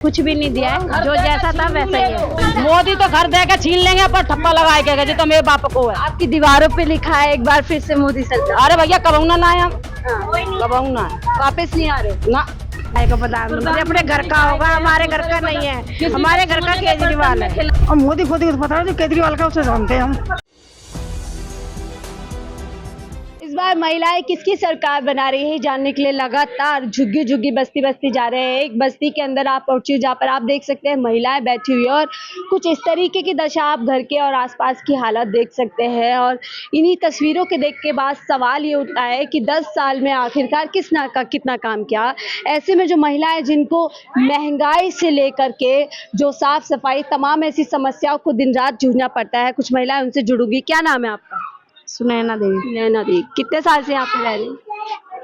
कुछ भी नहीं दिया है, जो जैसा था वैसा ही है। मोदी तो घर दे के छीन लेंगे पर ठप्पा लगाए के जी तो मेरे बाप को है। आपकी दीवारों पे लिखा है एक बार फिर से मोदी सरकार। अरे भैया कब ना आए हम, कब ना वापस नहीं आ रहे ना को प्रधानमंत्री अपने घर का होगा, हमारे घर का नहीं है। हमारे घर का केजरीवाल है। और मोदी को पता है केजरीवाल का, उसे जानते हैं हम। इस बार महिलाएं किसकी सरकार बना रही है जानने के लिए लगातार झुग्गी झुग्गी बस्ती बस्ती जा रहे हैं। एक बस्ती के अंदर आप पहुंचे जहाँ पर आप देख सकते हैं महिलाएं बैठी हुई है और कुछ इस तरीके की दशा आप घर के और आसपास की हालत देख सकते हैं। और इन्हीं तस्वीरों के देख के बाद सवाल ये उठता है कि 10 साल में आखिरकार कितना काम किया। ऐसे में जो महिलाएं जिनको महंगाई से लेकर के जो साफ सफाई तमाम ऐसी समस्याओं को दिन रात जूझना पड़ता है, कुछ महिलाएं उनसे जुड़ूंगी। क्या नाम है आपका? सुनैना देवी। नैना देवी। कितने साल से यहाँ पे रह रही हैं?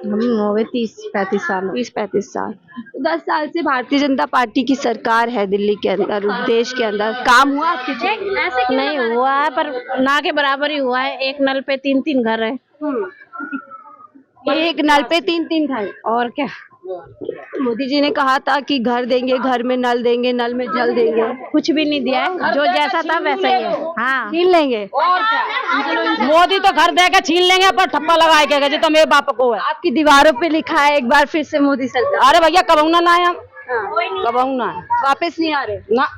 हम हो गए 30-35 साल। 30-35 साल। 10 साल से भारतीय जनता पार्टी की सरकार है दिल्ली के अंदर, देश के अंदर। काम हुआ आपके? ऐसे नहीं हुआ है पर ना के बराबर ही हुआ है। एक नल पे 3-3 घर है। एक नल पे 3-3 घर। और क्या, मोदी जी ने कहा था कि घर देंगे, घर में नल देंगे, नल में जल देंगे। कुछ भी नहीं दिया है, जो जैसा था वैसा ही है। हाँ, छीन लेंगे। मोदी तो घर दे के छीन लेंगे पर ठप्पा लगाए के जी तो मेरे बाप को है। आपकी दीवारों पे लिखा है एक बार फिर से मोदी सरकार। अरे भैया कब ना आए हम, कब ना वापस नहीं आ रहे ना।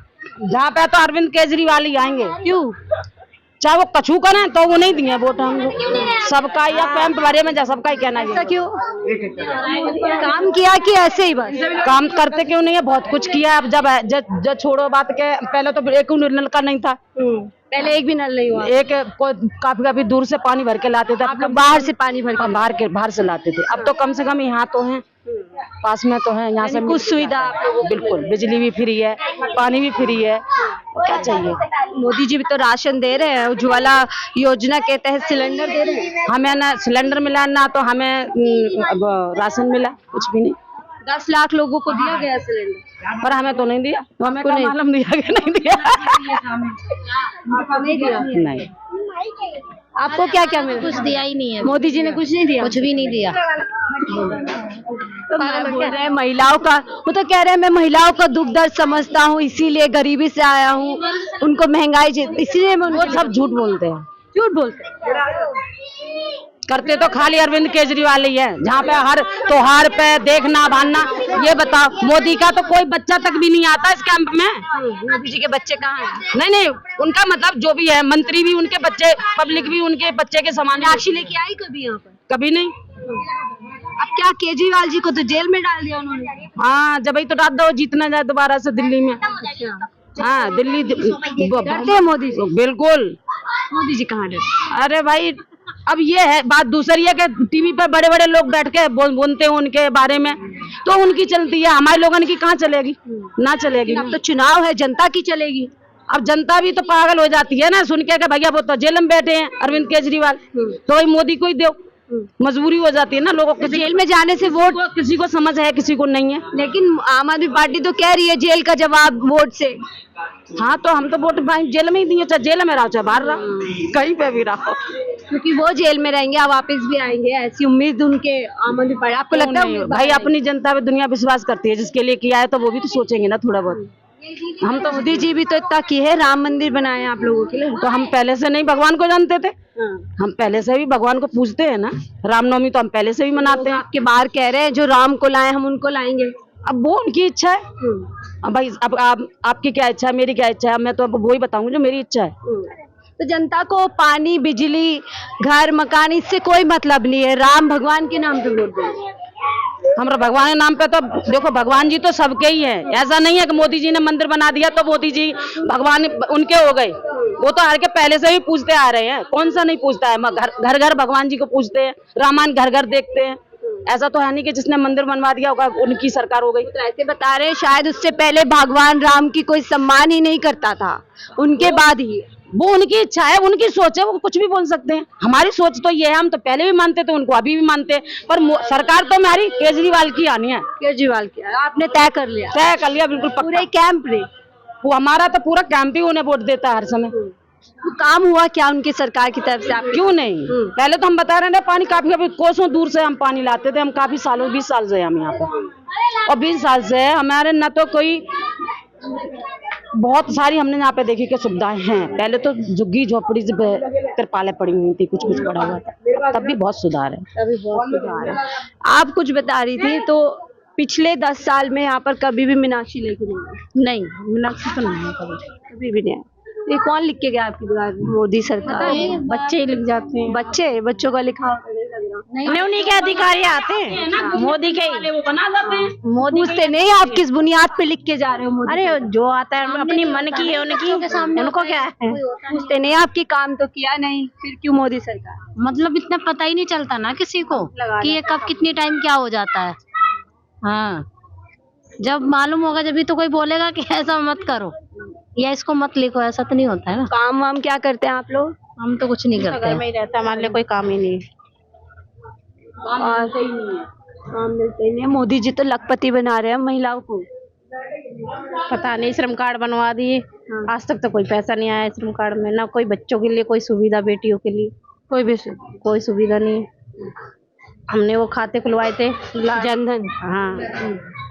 जहाँ पे तो अरविंद केजरीवाल ही आएंगे। क्यों? चाहे वो कछू करें तो वो नहीं दिए वोट हमको। सबका या कैंप भरे में जा सबका ही कहना है। क्यों? काम किया कि ऐसे ही बस? काम करते क्यों नहीं है, बहुत कुछ किया। अब जब छोड़ो बात के, पहले तो एक नल का नहीं था। पहले एक भी नल नहीं हुआ। एक काफी दूर से पानी भर के लाते थे। आप लोग बाहर से पानी भर के बाहर से लाते थे। अब तो कम से कम यहाँ तो है, पास में तो है। यहाँ से कुछ सुविधा आप लोगों को बिल्कुल, बिजली भी फ्री है, पानी भी फ्री है, क्या चाहिए। मोदी जी भी तो राशन दे रहे हैं, उज्ज्वला योजना के तहत सिलेंडर दे रहे हैं। हमें ना सिलेंडर मिला ना तो हमें राशन मिला, कुछ भी नहीं। 10 लाख लोगों को दिया गया सिलेंडर, पर हमें तो नहीं दिया। तो हमें नहीं मालूम दिया कि नहीं दिया। आपको नहीं दिया? नहीं। आपको क्या क्या मिला? कुछ दिया ही नहीं है। मोदी जी ने कुछ नहीं दिया? कुछ भी नहीं दिया। तो मैं बोल रहे हैं महिलाओं का, वो तो कह रहे हैं मैं महिलाओं का दुख दर्द समझता हूँ, इसीलिए गरीबी से आया हूँ, उनको महंगाई इसीलिए मैं वो सब झूठ बोलते हैं। झूठ बोलते हैं। करते तो खाली अरविंद केजरीवाल ही है। जहाँ पे हर त्योहार पे देखना भानना, ये बताओ मोदी का तो कोई बच्चा तक भी नहीं आता इस कैंप में। मोदी जी के बच्चे कहाँ हैं? नहीं, उनका मतलब जो भी है, मंत्री भी उनके बच्चे, पब्लिक भी उनके बच्चे के समान। राशि लेके आई कभी यहाँ पर? कभी नहीं। अब क्या केजरीवाल जी को तो जेल में डाल दिया उन्होंने। हाँ, जब ही तो डाल दो, जीतना जाए दोबारा से दिल्ली में। हाँ, दिल्ली डरते हैं मोदी जी? बिल्कुल। मोदी जी कहाँ डरते? अरे भाई, अब ये है बात दूसरी है कि टीवी पर बड़े बड़े लोग बैठ के बोलते हैं उनके बारे में, तो उनकी चलती है, हमारे लोगों की कहाँ चलेगी? ना चलेगी। अब तो चुनाव है, जनता की चलेगी। अब जनता भी तो पागल हो जाती है ना सुन के भैया वो तो जेल में बैठे हैं अरविंद केजरीवाल, तो वही मोदी को ही दो। मजबूरी हो जाती है ना लोगों को। जेल में जाने से वोट किसी को समझ है, किसी को नहीं है। लेकिन आम आदमी पार्टी तो कह रही है जेल का जवाब वोट से। हाँ, तो हम तो वोट जेल में ही दिए, चाहे जेल में रहो चाहे बाहर रहो, कहीं पे भी रहो, क्योंकि वो जेल में रहेंगे, आप वापस भी आएंगे, ऐसी उम्मीद उनके आम आदमी पार्टी। आपको लगता है भाई अपनी जनता पे दुनिया विश्वास करती है, जिसके लिए किया है तो वो भी तो सोचेंगे ना थोड़ा बहुत। हम तो मोदी जी भी तो इतना की है, राम मंदिर बनाए आप लोगों के लिए। तो हम पहले से नहीं भगवान को जानते थे? हम पहले से भी भगवान को पूजते हैं ना। रामनवमी तो हम पहले से भी मनाते हैं। आपके बाहर कह रहे हैं जो राम को लाए हम उनको लाएंगे। अब वो उनकी इच्छा है। अब भाई अब आपकी क्या इच्छा है, मेरी क्या इच्छा है, मैं तो अब वो ही बताऊंगी जो मेरी इच्छा है। तो जनता को पानी, बिजली, घर, मकान, इससे कोई मतलब नहीं है, राम भगवान के नाम पे वोट देंगे। हमारा भगवान के नाम पे तो देखो, भगवान जी तो सबके ही है। ऐसा नहीं है कि मोदी जी ने मंदिर बना दिया तो मोदी जी भगवान उनके हो गए। वो तो हर के पहले से भी पूजते आ रहे हैं, कौन सा नहीं पूजता है। घर घर भगवान जी को पूजते हैं, रामायण घर घर देखते हैं। ऐसा तो है नहीं कि जिसने मंदिर बनवा दिया होगा उनकी सरकार हो गई। तो ऐसे बता रहे हैं शायद उससे पहले भगवान राम की कोई सम्मान ही नहीं करता था, उनके बाद ही। वो उनकी इच्छा है, उनकी सोच है, वो कुछ भी बोल सकते हैं। हमारी सोच तो ये है, हम तो पहले भी मानते थे, उनको अभी भी मानते हैं, पर सरकार तो हमारी केजरीवाल की आनी है। केजरीवाल की आपने तय कर लिया? बिल्कुल पूरे कैंप ने। वो हमारा तो पूरा कैंप ही उन्हें वोट देता है हर समय। काम हुआ क्या उनकी सरकार की तरफ से आप? क्यों नहीं? पहले तो हम बता रहे हैं पानी काफी, अभी कोसों दूर से हम पानी लाते थे, हम काफी सालों 20 साल से हम यहाँ पे, और 20 साल से हमारे न तो कोई, बहुत सारी हमने यहाँ पे देखी कि सुविधाएं हैं। पहले तो झुग्गी झोपड़ी से तिरपालें पड़ी हुई थी, कुछ कुछ पड़ा हुआ था, तब भी बहुत सुधार है। अभी बहुत सुधार है। आप कुछ बता रही थी, तो पिछले 10 साल में यहाँ पर कभी भी मीनाक्षी लेके नहीं आई? नहीं, मीनाक्षी तो नहीं है कभी भी नहीं आई। ये कौन लिख के गया आपकी दीवार में? मोदी सरकार। बच्चे ही लिख जाते हैं। बच्चों का लिखा हुआ नहीं लग रहा। नहीं, उन्हीं के अधिकारी आते हैं, मोदी के ही वो बना देते हैं। मोदी पूछते नहीं आप किस बुनियाद पे लिख के जा रहे हो मोदी? अरे जो आता है अपनी मन की है उनकी, उनको क्या है? पूछते नहीं आपकी काम तो किया नहीं, फिर क्यों मोदी सरकार? मतलब इतना पता ही नहीं चलता ना किसी को कि ये कब कितनी टाइम क्या हो जाता है। हाँ, जब मालूम होगा जब भी तो कोई बोलेगा कि ऐसा मत करो या इसको मत लिखो, ऐसा तो नहीं होता है ना। काम वाम क्या करते हैं आप लोग? हम तो कुछ नहीं करते, घर में ही रहता, हमारे लिए कोई काम ही नहीं है। काम मिलते ही नहीं है। मोदी जी तो लखपति बना रहे हैं महिलाओं को। पता नहीं, श्रम कार्ड बनवा दिए, आज तक तो कोई पैसा नहीं आया श्रम कार्ड में, ना कोई बच्चों के लिए कोई सुविधा, बेटियों के लिए कोई सुविधा नहीं। हमने वो खाते खुलवाए थे जनधन, हाँ,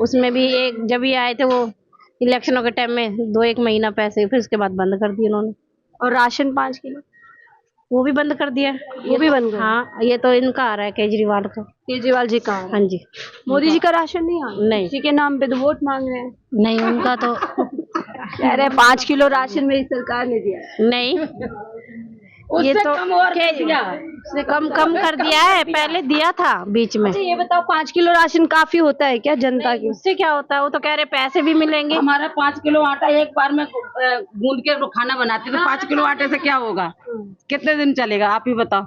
उसमें भी एक जब भी आए थे वो इलेक्शनों के टाइम में 2-1 महीना पैसे, फिर उसके बाद बंद कर दिए उन्होंने। और राशन 5 किलो वो भी बंद कर दिया। वो भी बंद कर? हाँ, ये तो इनका आ रहा है केजरीवाल का। केजरीवाल जी का? हाँ जी। मोदी जी का राशन नहीं आ? नहीं, किसी के नाम पे तो वोट मांग रहे हैं। नहीं उनका तो कह रहे 5 किलो राशन मेरी सरकार ने दिया। नहीं, ये तो कम कर दिया है, पहले दिया था बीच में। अच्छा ये बताओ, 5 किलो राशन काफी होता है क्या जनता की? उससे क्या होता है? वो तो कह रहे पैसे भी मिलेंगे। हमारा 5 किलो आटा एक बार में गूंद के खाना बनाते तो 5 किलो आटे से क्या होगा? कितने दिन चलेगा आप ही बताओ।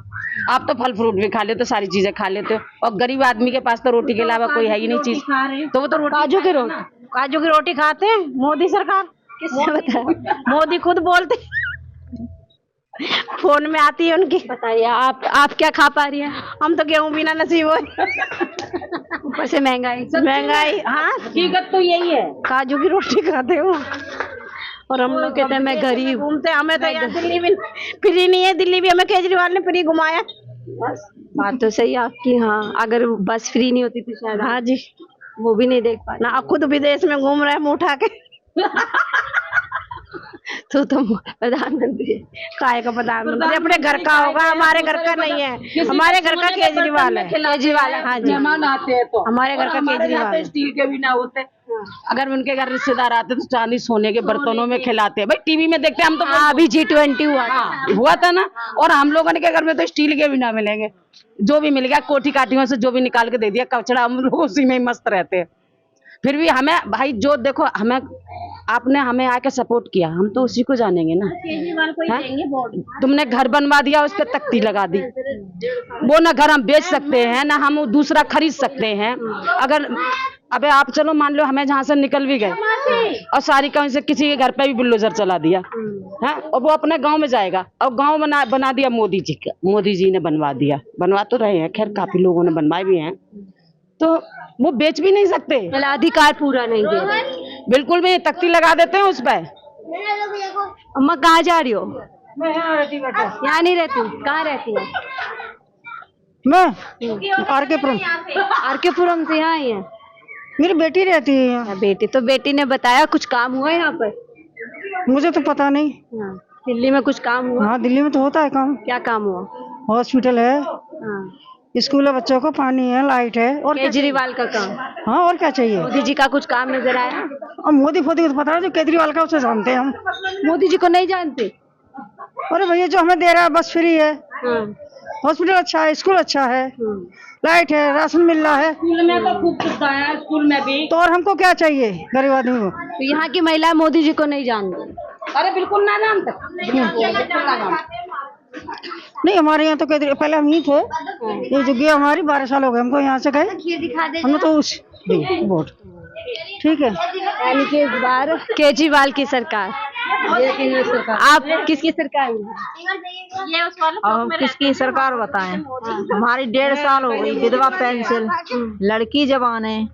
आप तो फल फ्रूट भी खा लेते, सारी चीजें खा लेते, और गरीब आदमी के पास तो रोटी के अलावा कोई है ही नहीं चीज, तो वो तो काजू की रोटी खाते हैं। मोदी सरकार किसने बताया? मोदी खुद बोलते, फोन में आती है उनकी। बताइए आप क्या खा पा रही हैं? हम तो गेहूं बिना नसीब हो, ऊपर से महंगाई। हाँ, हकीकत तो यही है, काजू की रोटी खाते हो। और हम लोग कहते हैं मैं गरीब घूमते, हमें तो यहाँ दिल्ली में फ्री नहीं है, दिल्ली भी हमें केजरीवाल ने फ्री घुमाया। बात तो सही आपकी। हाँ, अगर बस फ्री नहीं होती तो शायद। हाँ जी, वो भी नहीं देख पाए ना, खुद विदेश में घूम रहे हैं मुंह उठा के। तो तुम प्रधानमंत्री काय का प्रधानमंत्री? अपने घर का होगा, हमारे घर का नहीं है। हमारे घर का केजरीवाल है। हाँ जी, मेहमान आते हैं तो हमारे घर का केजरीवाल है। स्टील के भी ना होते, अगर उनके घर रिश्तेदार आते तो चांदी सोने के बर्तनों में खिलाते हैं। भाई टीवी में देखते हम तो। अभी G20 हुआ था ना, और हम लोगों के घर में तो स्टील के भी ना मिलेंगे, जो भी मिल गया कोठी काटियों से जो भी निकाल के दे दिया, कचड़ा, हम लोग उसी में ही मस्त रहते हैं। फिर भी हमें भाई जो देखो, हमें आपने हमें आके सपोर्ट किया, हम तो उसी को जानेंगे ना। केजरीवाल को ही देंगे वोट। तुमने घर बनवा दिया, उस पर तख्ती लगा दी, वो ना घर हम बेच सकते हैं ना हम दूसरा खरीद सकते हैं। अगर अबे आप चलो मान लो हमें जहाँ से निकल भी गए और सारी कहीं से किसी के घर पे भी बुलडोजर चला दिया है, और वो अपने गांव में जाएगा, और गांव बना दिया मोदी जी का। मोदी जी ने बनवा तो रहे हैं, खैर काफी लोगों ने बनवाए भी हैं, तो वो बेच भी नहीं सकते, अधिकार पूरा नहीं दे रहे। बिल्कुल भी तख्ती लगा देते हैं उस पर। अम्मा कहाँ जा रही हो? मैं यहाँ रहती बेटा। यहाँ नहीं रहती, कहाँ रहती है? मैं आरकेपुरम आरकेपुरम से यहाँ ही है। मेरी बेटी रहती है यहाँ। बेटी तो बेटी ने बताया कुछ काम हुआ है यहाँ पर? मुझे तो पता नहीं। हाँ, दिल्ली में कुछ काम हुआ? हाँ, दिल्ली में तो होता है काम। क्या काम हुआ? हॉस्पिटल है, हाँ, स्कूल है, बच्चों को पानी है, लाइट है, और केजरीवाल का काम। हाँ, और क्या चाहिए? मोदी जी का कुछ काम नजर आया? और मोदी को तो पता है, जो केजरीवाल का उसे जानते हैं हम। मोदी जी को नहीं जानते? अरे भैया जो हमें दे रहा है बस फ्री है, हाँ, हॉस्पिटल अच्छा है, स्कूल अच्छा है, लाइट है, राशन मिल रहा है, स्कूल में तो खूब सुविधा है, स्कूल में भी। तो और हमको क्या चाहिए गरीब आदमी को? तो यहाँ की महिला मोदी जी को नहीं जानती? अरे बिल्कुल ना जानते, नहीं, हमारे यहाँ तो पहले हम ही थे, ये जो गया हमारी 12 साल हो गए हमको यहाँ से गए, हमने तो उस वोट। ठीक है, यानी कि इस बार केजरीवाल की सरकार। आप किसकी सरकार में? अब किसकी सरकार बताएं? हमारी 1.5 साल हो गई, विधवा पेंशन, लड़की जवान है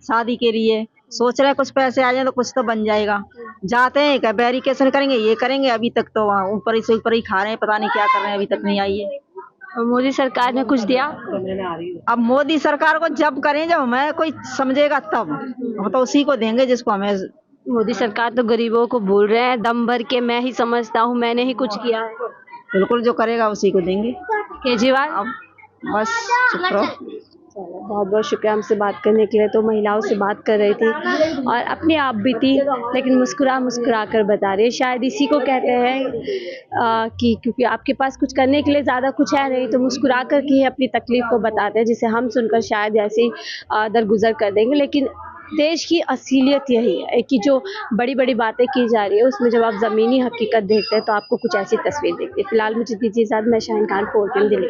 शादी के लिए, सोच रहे कुछ पैसे आ जाए तो कुछ तो बन जाएगा। जाते हैं क्या वेरिफिकेशन करेंगे, ये करेंगे, अभी तक तो वहाँ ऊपर से ऊपर ही खा रहे हैं, पता नहीं क्या कर रहे हैं, अभी तक नहीं आई है। और मोदी सरकार ने कुछ दिया? अब मोदी सरकार को जब करें, जब हमें कोई समझेगा तब, हम तो उसी को देंगे जिसको हमें। मोदी सरकार तो गरीबों को भूल रहे हैं, दम भर के मैं ही समझता हूँ, मैंने ही कुछ किया है। बिल्कुल, जो करेगा उसी को देंगे। केजरीवाल? अब बस चुप रहो। बहुत बहुत शुक्रिया हमसे बात करने के लिए। तो महिलाओं से बात कर रही थी और अपने आप भी थी, लेकिन मुस्कुरा मुस्कुरा कर बता रही है। शायद इसी को कहते हैं कि क्योंकि आपके पास कुछ करने के लिए ज़्यादा कुछ है नहीं, तो मुस्कुरा कर ही अपनी तकलीफ़ को बताते हैं, जिसे हम सुनकर शायद ऐसे ही दरगुजर कर देंगे। लेकिन देश की असलियत यही है कि जो बड़ी बड़ी बातें की जा रही है, उसमें जब आप ज़मीनी हकीकत देखते हैं तो आपको कुछ ऐसी तस्वीर दिखती है। फिलहाल मुझे दीजिए इजाज़त, मैं शाहीन खान, 4PM दिल्ली।